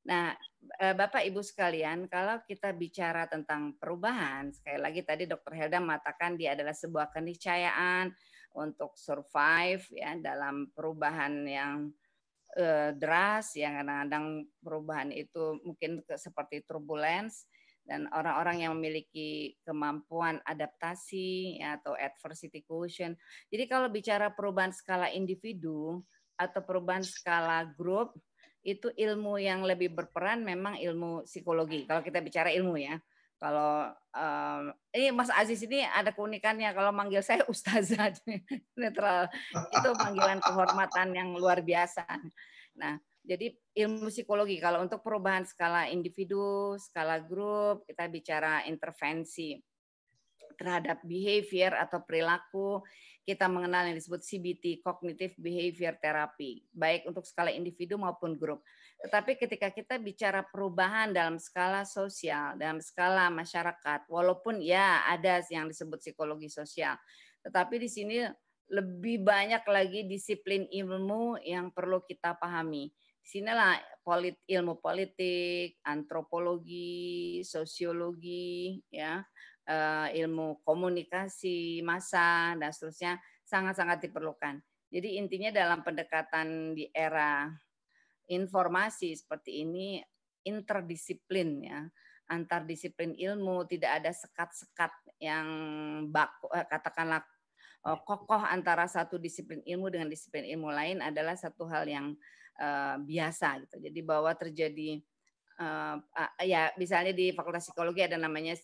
Nah, Bapak Ibu sekalian, kalau kita bicara tentang perubahan, sekali lagi tadi Dr. Helda mengatakan dia adalah sebuah keniscayaan untuk survive ya dalam perubahan yang deras, yang kadang-kadang perubahan itu mungkin seperti turbulence, dan orang-orang yang memiliki kemampuan adaptasi ya, atau adversity quotient. Jadi kalau bicara perubahan skala individu atau perubahan skala grup, itu ilmu yang lebih berperan memang ilmu psikologi. Kalau kita bicara ilmu ya. Kalau ini Mas Aziz ini ada keunikannya kalau manggil saya ustazah netral, itu panggilan kehormatan yang luar biasa. Nah, jadi ilmu psikologi kalau untuk perubahan skala individu, skala grup, kita bicara intervensi terhadap behavior atau perilaku, kita mengenal yang disebut CBT, Cognitive Behavior Therapy, baik untuk skala individu maupun grup. Tetapi ketika kita bicara perubahan dalam skala sosial, dalam skala masyarakat, walaupun ya ada yang disebut psikologi sosial, tetapi di sini lebih banyak lagi disiplin ilmu yang perlu kita pahami. Disinilah ilmu politik, antropologi, sosiologi, ya, ilmu komunikasi massa dan seterusnya sangat-sangat diperlukan. Jadi intinya dalam pendekatan di era informasi seperti ini interdisiplin ya, antar disiplin ilmu, tidak ada sekat-sekat yang katakanlah kokoh antara satu disiplin ilmu dengan disiplin ilmu lain adalah satu hal yang biasa gitu. Jadi bahwa terjadi ya misalnya di Fakultas Psikologi ada namanya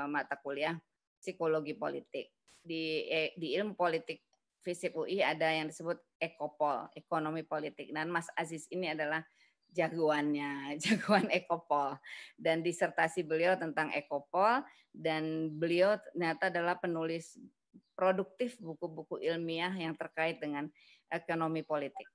mata kuliah psikologi politik. Di ilmu politik FISIP UI ada yang disebut Ekopol, ekonomi politik. Dan Mas Aziz ini adalah jagoannya, jagoan Ekopol. Dan disertasi beliau tentang Ekopol, dan beliau ternyata adalah penulis produktif buku-buku ilmiah yang terkait dengan ekonomi politik.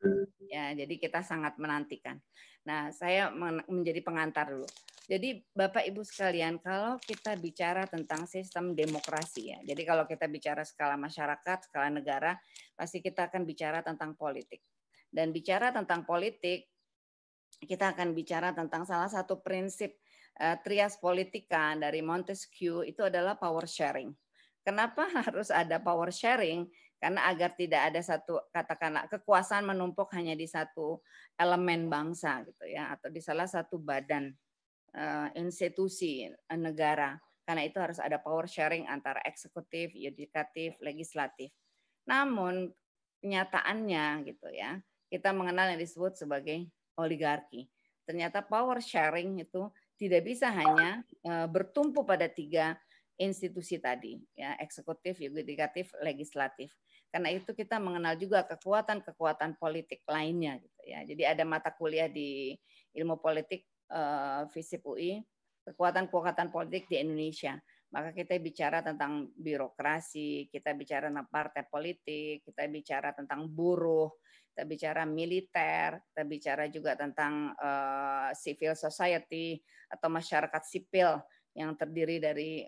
Ya, jadi kita sangat menantikan. Nah, saya menjadi pengantar dulu. Jadi Bapak Ibu sekalian, kalau kita bicara tentang sistem demokrasi ya. Jadi kalau kita bicara skala masyarakat, skala negara, pasti kita akan bicara tentang politik. Dan bicara tentang politik, kita akan bicara tentang salah satu prinsip trias politika dari Montesquieu itu adalah power sharing. Kenapa harus ada power sharing? Karena agar tidak ada satu katakanlah kekuasaan menumpuk hanya di satu elemen bangsa gitu ya, atau di salah satu badan institusi negara. Karena itu harus ada power sharing antara eksekutif, yudikatif, legislatif. Namun kenyataannya gitu ya, kita mengenal yang disebut sebagai oligarki. Ternyata power sharing itu tidak bisa hanya bertumpu pada tiga institusi tadi, ya, eksekutif, yudikatif, legislatif. Karena itu kita mengenal juga kekuatan-kekuatan politik lainnya gitu ya. Jadi ada mata kuliah di ilmu politik FISIP UI, kekuatan-kekuatan politik di Indonesia. Maka kita bicara tentang birokrasi, kita bicara tentang partai politik, kita bicara tentang buruh, kita bicara militer, kita bicara juga tentang civil society atau masyarakat sipil yang terdiri dari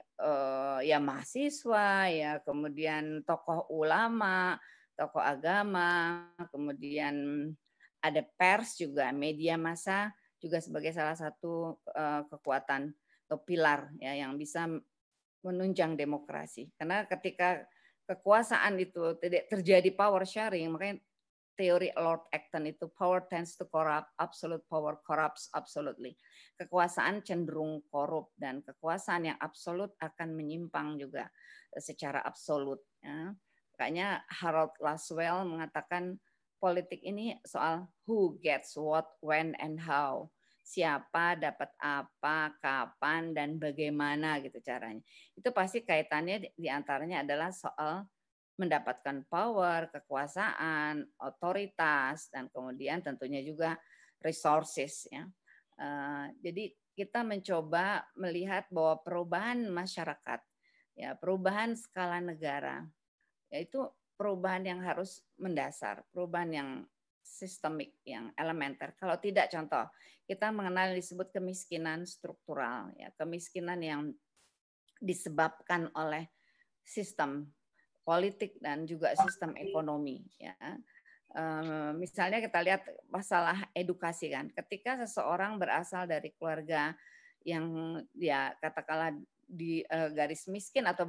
ya mahasiswa, ya kemudian tokoh ulama, tokoh agama, kemudian ada pers juga, media massa juga sebagai salah satu kekuatan atau pilar ya yang bisa menunjang demokrasi. Karena ketika kekuasaan itu tidak terjadi power sharing, makanya teori Lord Acton itu power tends to corrupt, absolute power corrupts absolutely. Kekuasaan cenderung korup dan kekuasaan yang absolut akan menyimpang juga secara absolut. Ya. Makanya Harold Laswell mengatakan politik ini soal who gets what, when, and how. Siapa dapat apa, kapan, dan bagaimana gitu caranya. Itu pasti kaitannya diantaranya adalah soal mendapatkan power, kekuasaan, otoritas, dan kemudian tentunya juga resources. Ya. Jadi kita mencoba melihat bahwa perubahan masyarakat, ya perubahan skala negara, yaitu perubahan yang harus mendasar, perubahan yang sistemik, yang elementer. Kalau tidak, contoh, kita mengenal disebut kemiskinan struktural, ya kemiskinan yang disebabkan oleh sistem politik dan juga sistem ekonomi ya. Misalnya kita lihat masalah edukasi kan, ketika seseorang berasal dari keluarga yang ya katakanlah di garis miskin atau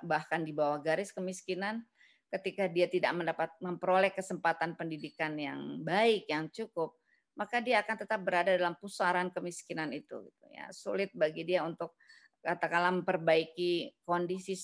bahkan di bawah garis kemiskinan, ketika dia tidak memperoleh kesempatan pendidikan yang baik, yang cukup, maka dia akan tetap berada dalam pusaran kemiskinan itu gitu ya. Sulit bagi dia untuk katakanlah memperbaiki kondisi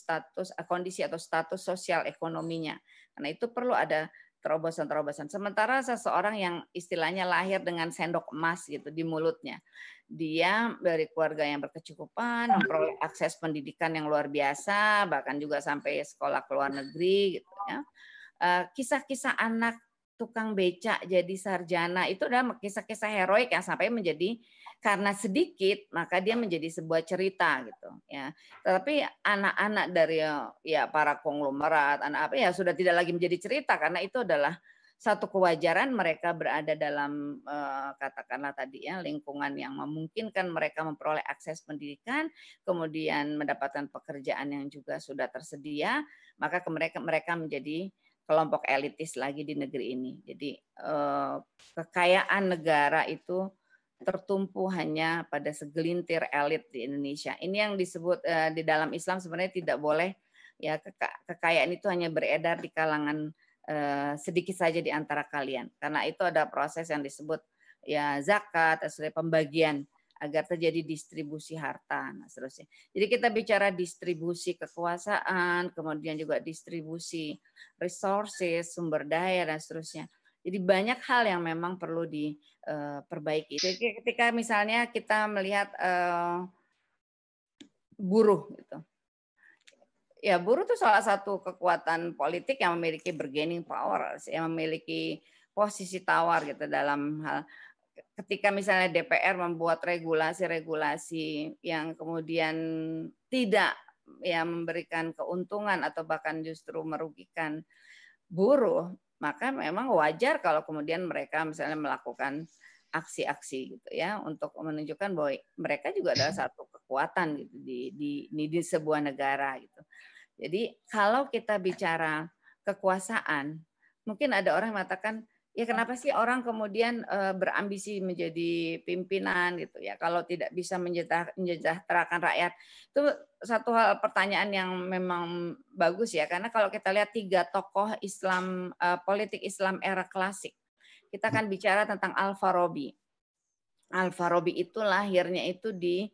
atau status sosial ekonominya. Karena itu perlu ada terobosan-terobosan. Sementara seseorang yang istilahnya lahir dengan sendok emas gitu di mulutnya, dia dari keluarga yang berkecukupan, memperoleh akses pendidikan yang luar biasa, bahkan juga sampai sekolah ke luar negeri gitu ya. Kisah-kisah anak tukang becak jadi sarjana itu adalah kisah-kisah heroik yang sampai menjadi karena sedikit maka dia menjadi sebuah cerita gitu ya. Tetapi anak-anak dari ya para konglomerat, anak apa ya sudah tidak lagi menjadi cerita karena itu adalah satu kewajaran mereka berada dalam katakanlah tadi ya lingkungan yang memungkinkan mereka memperoleh akses pendidikan, kemudian mendapatkan pekerjaan yang juga sudah tersedia, maka mereka menjadi kelompok elitis lagi di negeri ini. Jadi kekayaan negara itu tertumpu hanya pada segelintir elit di Indonesia. Ini yang disebut di dalam Islam sebenarnya tidak boleh ya kekayaan itu hanya beredar di kalangan sedikit saja di antara kalian. Karena itu ada proses yang disebut ya zakat, pembagian agar terjadi distribusi harta, nah seterusnya. Jadi kita bicara distribusi kekuasaan, kemudian juga distribusi resources, sumber daya dan seterusnya. Jadi banyak hal yang memang perlu diperbaiki. Jadi ketika misalnya kita melihat buruh gitu. Ya, buruh itu salah satu kekuatan politik yang memiliki bargaining power, yang memiliki posisi tawar gitu dalam hal ketika misalnya DPR membuat regulasi-regulasi yang kemudian tidak ya memberikan keuntungan atau bahkan justru merugikan buruh, maka memang wajar kalau kemudian mereka misalnya melakukan aksi-aksi gitu ya untuk menunjukkan bahwa mereka juga adalah satu kekuatan gitu di sebuah negara gitu. Jadi kalau kita bicara kekuasaan, mungkin ada orang yang mengatakan, ya kenapa sih orang kemudian berambisi menjadi pimpinan gitu ya, kalau tidak bisa mensejahterakan rakyat. Itu satu hal pertanyaan yang memang bagus ya, karena kalau kita lihat tiga tokoh Islam, politik Islam era klasik, kita akan bicara tentang Al-Farabi. Al-Farabi itu lahirnya itu di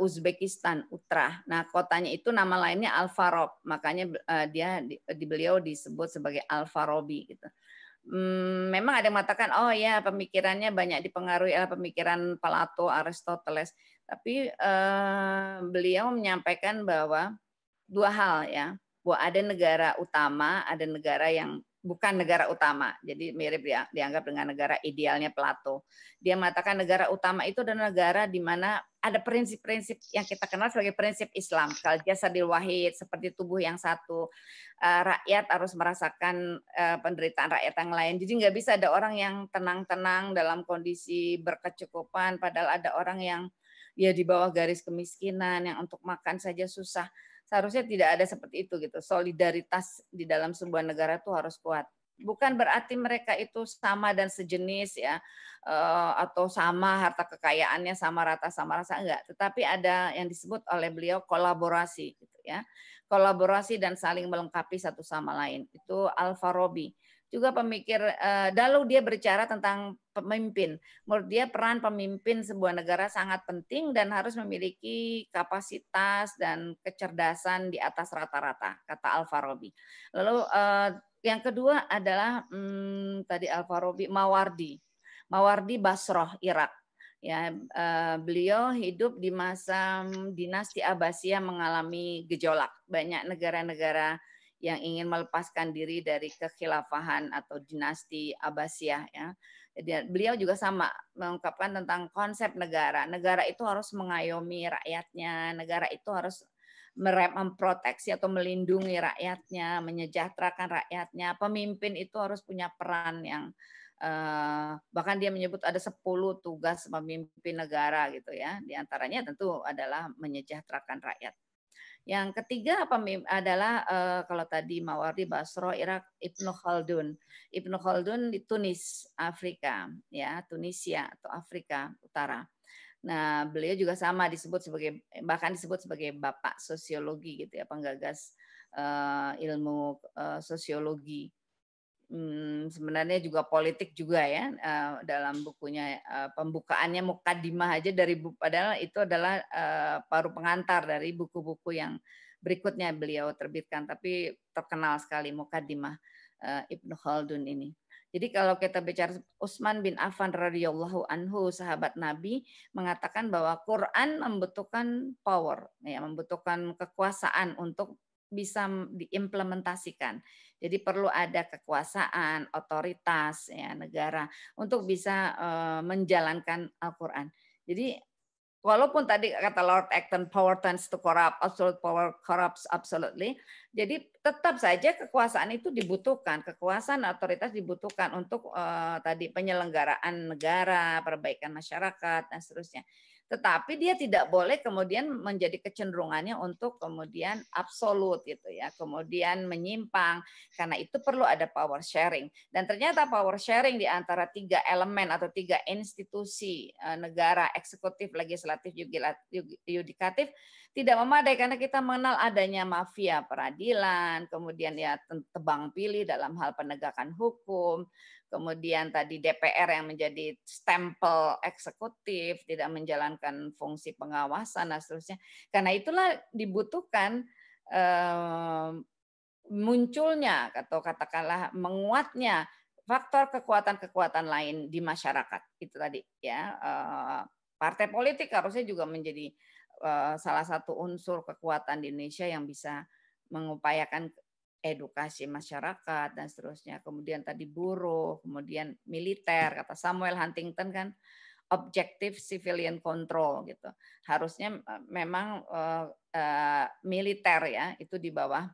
Uzbekistan, Utrah. Nah, kotanya itu nama lainnya Al-Farab, makanya dia di beliau disebut sebagai Al-Farabi gitu. Memang ada yang mengatakan, oh ya pemikirannya banyak dipengaruhi oleh pemikiran Plato, Aristoteles. Tapi beliau menyampaikan bahwa dua hal ya, bahwa ada negara utama, ada negara yang bukan negara utama. Jadi mirip dianggap dengan negara idealnya Plato. Dia mengatakan negara utama itu adalah negara di mana ada prinsip-prinsip yang kita kenal sebagai prinsip Islam. Kal jasadil wahid, seperti tubuh yang satu. Rakyat harus merasakan penderitaan rakyat yang lain. Jadi nggak bisa ada orang yang tenang-tenang dalam kondisi berkecukupan, padahal ada orang yang ya di bawah garis kemiskinan, yang untuk makan saja susah. Seharusnya tidak ada seperti itu gitu. Solidaritas di dalam sebuah negara itu harus kuat. Bukan berarti mereka itu sama dan sejenis ya, atau sama harta kekayaannya sama rata sama rasa enggak. Tetapi ada yang disebut oleh beliau kolaborasi gitu ya. Kolaborasi dan saling melengkapi satu sama lain. Itu Al-Farabi. Juga pemikir lalu dia berbicara tentang pemimpin. Menurut dia peran pemimpin sebuah negara sangat penting dan harus memiliki kapasitas dan kecerdasan di atas rata-rata, kata Al-Farabi. Lalu yang kedua adalah tadi Al-Farabi, Mawardi Basroh, Irak. Ya, beliau hidup di masa dinasti Abbasiyah mengalami gejolak. Banyak negara-negara yang ingin melepaskan diri dari kekhilafahan atau dinasti Abbasiyah ya. Jadi beliau juga sama mengungkapkan tentang konsep negara. Negara itu harus mengayomi rakyatnya, negara itu harus memproteksi atau melindungi rakyatnya, menyejahterakan rakyatnya. Pemimpin itu harus punya peran yang bahkan dia menyebut ada 10 tugas pemimpin negara gitu ya. Di antaranya tentu adalah menyejahterakan rakyat. Yang ketiga adalah kalau tadi Mawardi, Basro, Irak, Ibnu Khaldun. Ibnu Khaldun di Tunis, Afrika, ya Tunisia atau Afrika Utara. Nah, beliau juga sama disebut sebagai bahkan disebut sebagai bapak sosiologi gitu ya, penggagas ilmu sosiologi. Sebenarnya juga politik juga ya dalam bukunya pembukaannya Mukaddimah aja padahal itu adalah paruh pengantar dari buku-buku yang berikutnya beliau terbitkan, tapi terkenal sekali Mukaddimah Ibnu Khaldun ini. Jadi kalau kita bicara Utsman bin Affan radhiyallahu anhu, sahabat Nabi, mengatakan bahwa Quran membutuhkan power, ya, membutuhkan kekuasaan untuk bisa diimplementasikan. Jadi perlu ada kekuasaan, otoritas ya negara untuk bisa menjalankan Al-Qur'an. Jadi walaupun tadi kata Lord Acton, power tends to corrupt, absolute power corrupts absolutely. Jadi tetap saja kekuasaan itu dibutuhkan, kekuasaan otoritas dibutuhkan untuk tadi penyelenggaraan negara, perbaikan masyarakat dan seterusnya. Tetapi dia tidak boleh kemudian menjadi kecenderungannya untuk kemudian absolut gitu ya, kemudian menyimpang, karena itu perlu ada power sharing. Dan ternyata power sharing di antara 3 elemen atau 3 institusi negara, eksekutif, legislatif, yudikatif tidak memadai karena kita mengenal adanya mafia peradilan, kemudian ya tebang pilih dalam hal penegakan hukum, kemudian tadi DPR yang menjadi stempel eksekutif, tidak menjalankan fungsi pengawasan dan seterusnya. Karena itulah dibutuhkan munculnya atau katakanlah menguatnya faktor kekuatan-kekuatan lain di masyarakat. Itu tadi ya. Partai politik harusnya juga menjadi salah satu unsur kekuatan di Indonesia yang bisa mengupayakan edukasi masyarakat dan seterusnya. Kemudian tadi buruh, kemudian militer, kata Samuel Huntington kan objective civilian control gitu. Harusnya memang militer ya itu di bawah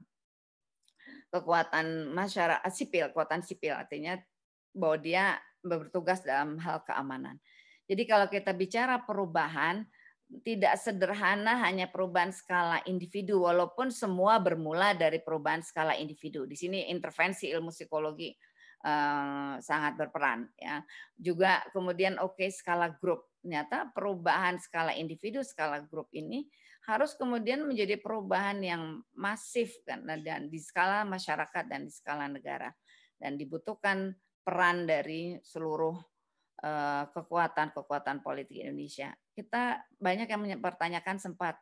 kekuatan masyarakat sipil, kekuatan sipil artinya bahwa dia bertugas dalam hal keamanan. Jadi kalau kita bicara perubahan, tidak sederhana hanya perubahan skala individu, walaupun semua bermula dari perubahan skala individu. Di sini intervensi ilmu psikologi sangat berperan. Ya. Juga kemudian skala grup. Ternyata perubahan skala individu, skala grup ini harus kemudian menjadi perubahan yang masif kan, dan di skala masyarakat dan di skala negara. Dan dibutuhkan peran dari seluruh kekuatan-kekuatan politik Indonesia. Kita banyak yang mempertanyakan sempat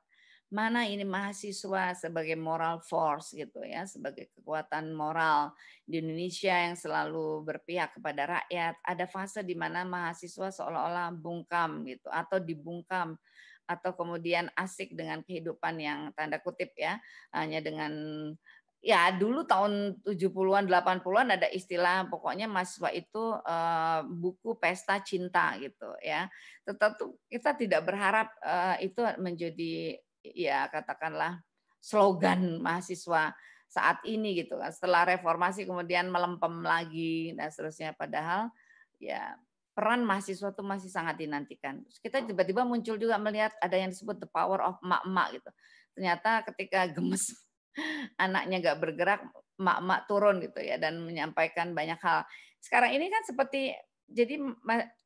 mana ini mahasiswa sebagai moral force gitu ya, sebagai kekuatan moral di Indonesia yang selalu berpihak kepada rakyat. Ada fase di mana mahasiswa seolah-olah bungkam gitu atau dibungkam atau kemudian asik dengan kehidupan yang tanda kutip ya, hanya dengan ya dulu tahun 70-an 80-an ada istilah pokoknya mahasiswa itu buku pesta cinta gitu ya. Tetap kita tidak berharap itu menjadi ya katakanlah slogan mahasiswa saat ini gitu kan. Setelah reformasi kemudian melempem lagi dan seterusnya, padahal ya peran mahasiswa itu masih sangat dinantikan. Terus kita tiba-tiba muncul juga melihat ada yang disebut the power of emak-emak gitu. Ternyata ketika gemes anaknya nggak bergerak, emak-emak turun gitu ya dan menyampaikan banyak hal. Sekarang ini kan seperti jadi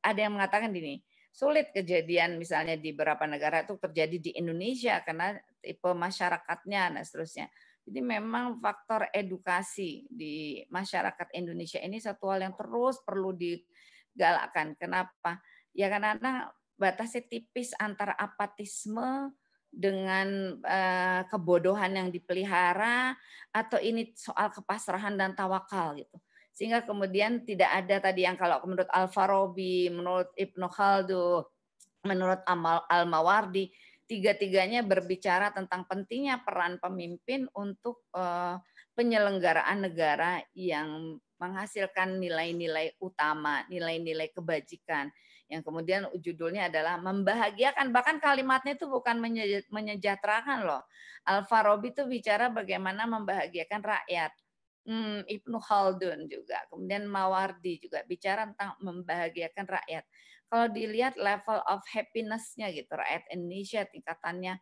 ada yang mengatakan gini, sulit kejadian misalnya di beberapa negara itu terjadi di Indonesia karena tipe masyarakatnya dan seterusnya. Jadi memang faktor edukasi di masyarakat Indonesia ini satu hal yang terus perlu digalakkan. Kenapa? Ya karena batasnya tipis antara apatisme dengan kebodohan yang dipelihara atau ini soal kepasrahan dan tawakal gitu. Sehingga kemudian tidak ada tadi yang kalau menurut Al-Farabi, menurut Ibnu Khaldun, menurut Al-Mawardi, tiga-tiganya berbicara tentang pentingnya peran pemimpin untuk penyelenggaraan negara yang menghasilkan nilai-nilai utama, nilai-nilai kebajikan yang kemudian judulnya adalah membahagiakan, bahkan kalimatnya itu bukan menyejahterakan loh. Al-Farabi itu bicara bagaimana membahagiakan rakyat. Ibnu Khaldun juga, kemudian Mawardi juga bicara tentang membahagiakan rakyat. Kalau dilihat level of happiness-nya gitu, rakyat Indonesia tingkatannya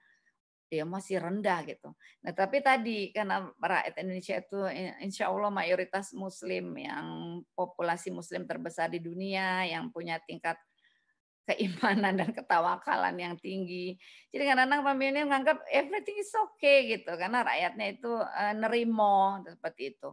ya masih rendah gitu. Nah, tapi tadi karena rakyat Indonesia itu insya Allah mayoritas Muslim yang populasi Muslim terbesar di dunia, yang punya tingkat keimanan dan ketawakalan yang tinggi. Jadi kadang-kadang pemimpin menganggap everything is okay gitu karena rakyatnya itu nerimo seperti itu.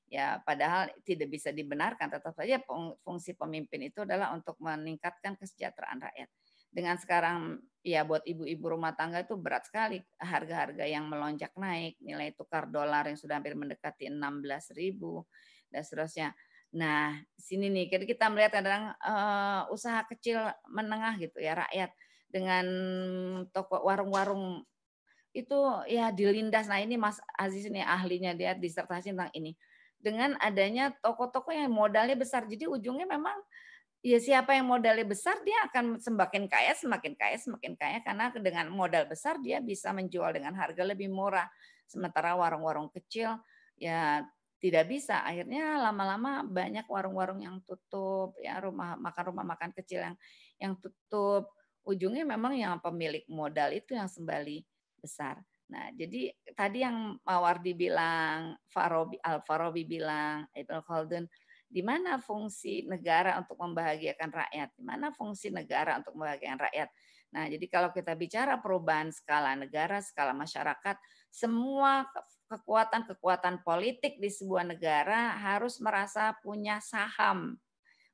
Ya padahal tidak bisa dibenarkan, tetap saja fungsi pemimpin itu adalah untuk meningkatkan kesejahteraan rakyat. Dengan sekarang ya buat ibu-ibu rumah tangga itu berat sekali harga-harga yang melonjak naik, nilai tukar dolar yang sudah hampir mendekati 16.000 dan seterusnya. Nah, sini nih kita melihat kadang usaha kecil menengah gitu ya rakyat dengan toko warung-warung itu ya dilindas. Nah, ini Mas Aziz ini ahlinya, dia disertasi tentang ini. Dengan adanya toko-toko yang modalnya besar, jadi ujungnya memang ya siapa yang modalnya besar dia akan semakin kaya, semakin kaya, semakin kaya karena dengan modal besar dia bisa menjual dengan harga lebih murah. Sementara warung-warung kecil ya tidak bisa. Akhirnya lama-lama banyak warung-warung yang tutup, ya rumah makan kecil yang tutup. Ujungnya memang yang pemilik modal itu yang sembali besar. Nah, jadi tadi yang Mawardi bilang, Al-Farabi bilang, Ibnu Khaldun, di mana fungsi negara untuk membahagiakan rakyat? Di mana fungsi negara untuk membahagiakan rakyat? Nah, jadi kalau kita bicara perubahan skala negara, skala masyarakat, semua kekuatan-kekuatan politik di sebuah negara harus merasa punya saham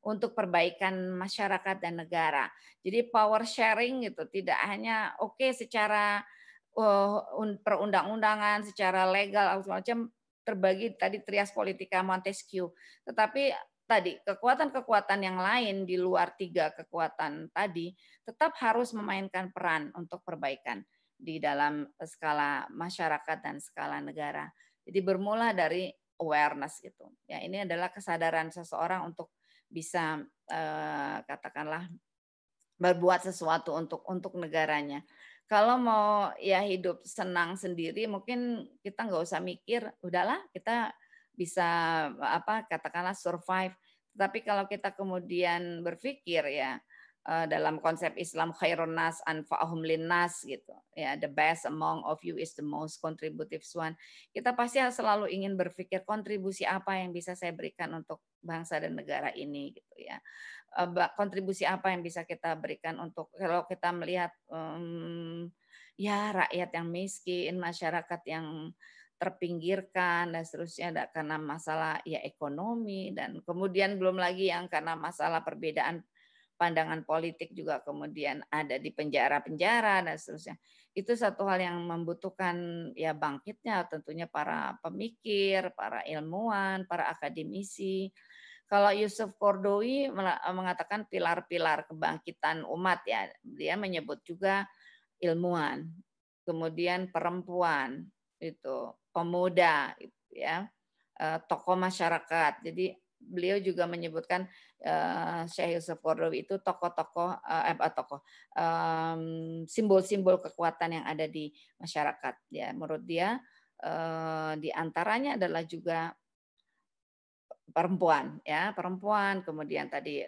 untuk perbaikan masyarakat dan negara. Jadi power sharing gitu, tidak hanya secara perundang-undangan, secara legal macam terbagi tadi trias politika Montesquieu. Tetapi tadi kekuatan-kekuatan yang lain di luar tiga kekuatan tadi tetap harus memainkan peran untuk perbaikan di dalam skala masyarakat dan skala negara. Jadi bermula dari awareness gitu. Ya, ini adalah kesadaran seseorang untuk bisa katakanlah berbuat sesuatu untuk negaranya. Kalau mau ya hidup senang sendiri mungkin kita nggak usah mikir, udahlah kita bisa katakanlah survive. Tapi kalau kita kemudian berpikir ya dalam konsep Islam khairun nas anfa'uhum linnas gitu. Ya, the best among of you is the most contributive one. Kita pasti selalu ingin berpikir kontribusi apa yang bisa saya berikan untuk bangsa dan negara ini gitu ya. Kontribusi apa yang bisa kita berikan untuk kalau kita melihat ya rakyat yang miskin, masyarakat yang terpinggirkan dan seterusnya karena masalah ya ekonomi dan kemudian belum lagi yang karena masalah perbedaan pandangan politik juga kemudian ada di penjara-penjara dan seterusnya. Itu satu hal yang membutuhkan ya bangkitnya tentunya para pemikir, para ilmuwan, para akademisi. Kalau Yusuf Kordowi mengatakan pilar-pilar kebangkitan umat ya, dia menyebut juga ilmuwan, kemudian perempuan, itu pemuda, gitu ya, tokoh masyarakat. Jadi beliau juga menyebutkan Syekh Yusuf Kordowi itu tokoh-tokoh simbol-simbol kekuatan yang ada di masyarakat. Ya, menurut dia di antaranya adalah juga perempuan ya, perempuan, kemudian tadi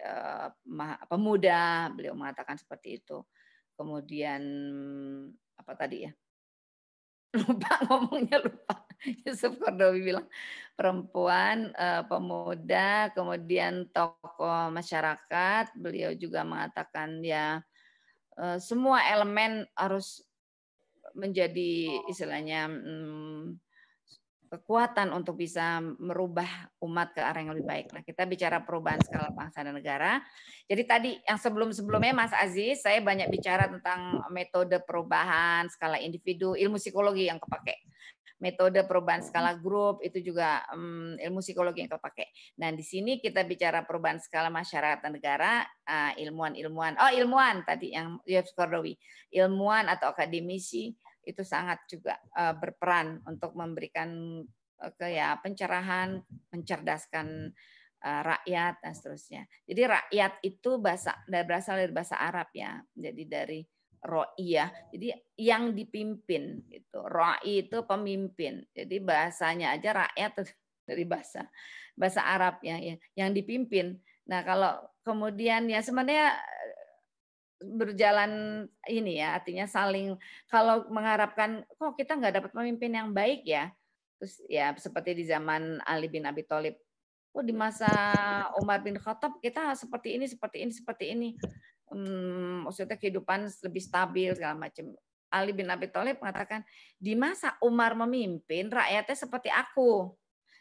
pemuda, beliau mengatakan seperti itu. Kemudian apa tadi ya? Lupa ngomongnya lupa. Yusuf Qaradawi bilang perempuan, pemuda, kemudian tokoh masyarakat, beliau juga mengatakan ya semua elemen harus menjadi istilahnya kekuatan untuk bisa merubah umat ke arah yang lebih baik. Nah, kita bicara perubahan skala bangsa dan negara. Jadi tadi yang sebelum-sebelumnya Mas Aziz, saya banyak bicara tentang metode perubahan skala individu, ilmu psikologi yang kepake. Metode perubahan skala grup itu juga ilmu psikologi yang kepake. Nah, di sini kita bicara perubahan skala masyarakat dan negara, ilmuwan tadi yang Yusuf Qaradawi, ilmuwan atau akademisi itu sangat juga berperan untuk memberikan pencerahan, mencerdaskan rakyat dan seterusnya. Jadi rakyat itu berasal dari bahasa Arab ya. Jadi dari ro'iyah. Jadi yang dipimpin itu. Ro'i itu pemimpin. Jadi bahasanya aja rakyat dari bahasa Arab ya, yang dipimpin. Nah, kalau kemudian ya sebenarnya berjalan ini ya, artinya saling kalau mengharapkan, "Kok kita nggak dapat pemimpin yang baik ya?" Terus ya seperti di zaman Ali bin Abi Thalib, "Oh di masa Umar bin Khattab kita seperti ini seperti ini seperti ini." Maksudnya kehidupan lebih stabil segala macam. Ali bin Abi Thalib mengatakan, "Di masa Umar memimpin rakyatnya seperti aku."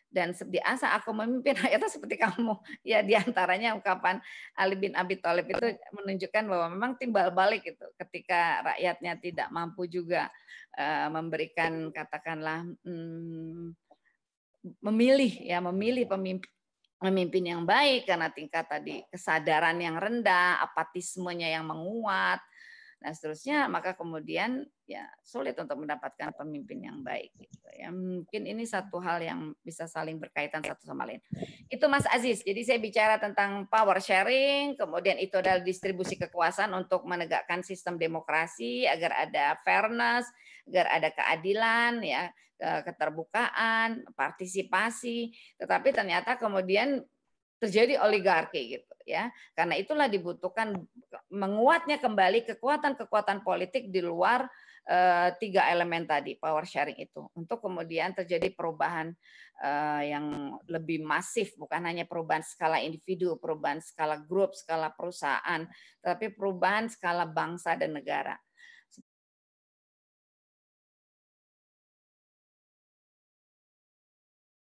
Dan di asa aku memimpin rakyatnya seperti kamu. Ya di antaranya ungkapan Ali bin Abi Thalib itu menunjukkan bahwa memang timbal balik gitu, ketika rakyatnya tidak mampu juga, memberikan katakanlah, memilih pemimpin yang baik karena tingkat tadi kesadaran yang rendah, apatismenya yang menguat, dan seterusnya, maka kemudian ya sulit untuk mendapatkan pemimpin yang baik gitu ya. Mungkin ini satu hal yang bisa saling berkaitan satu sama lain. Itu Mas Aziz. Jadi saya bicara tentang power sharing, kemudian itu adalah distribusi kekuasaan untuk menegakkan sistem demokrasi agar ada fairness, agar ada keadilan ya, keterbukaan, partisipasi. Tetapi ternyata kemudian terjadi oligarki gitu ya. Karena itulah dibutuhkan menguatnya kembali kekuatan-kekuatan politik di luar tiga elemen tadi power sharing itu untuk kemudian terjadi perubahan yang lebih masif, bukan hanya perubahan skala individu, perubahan skala grup, skala perusahaan, tapi perubahan skala bangsa dan negara.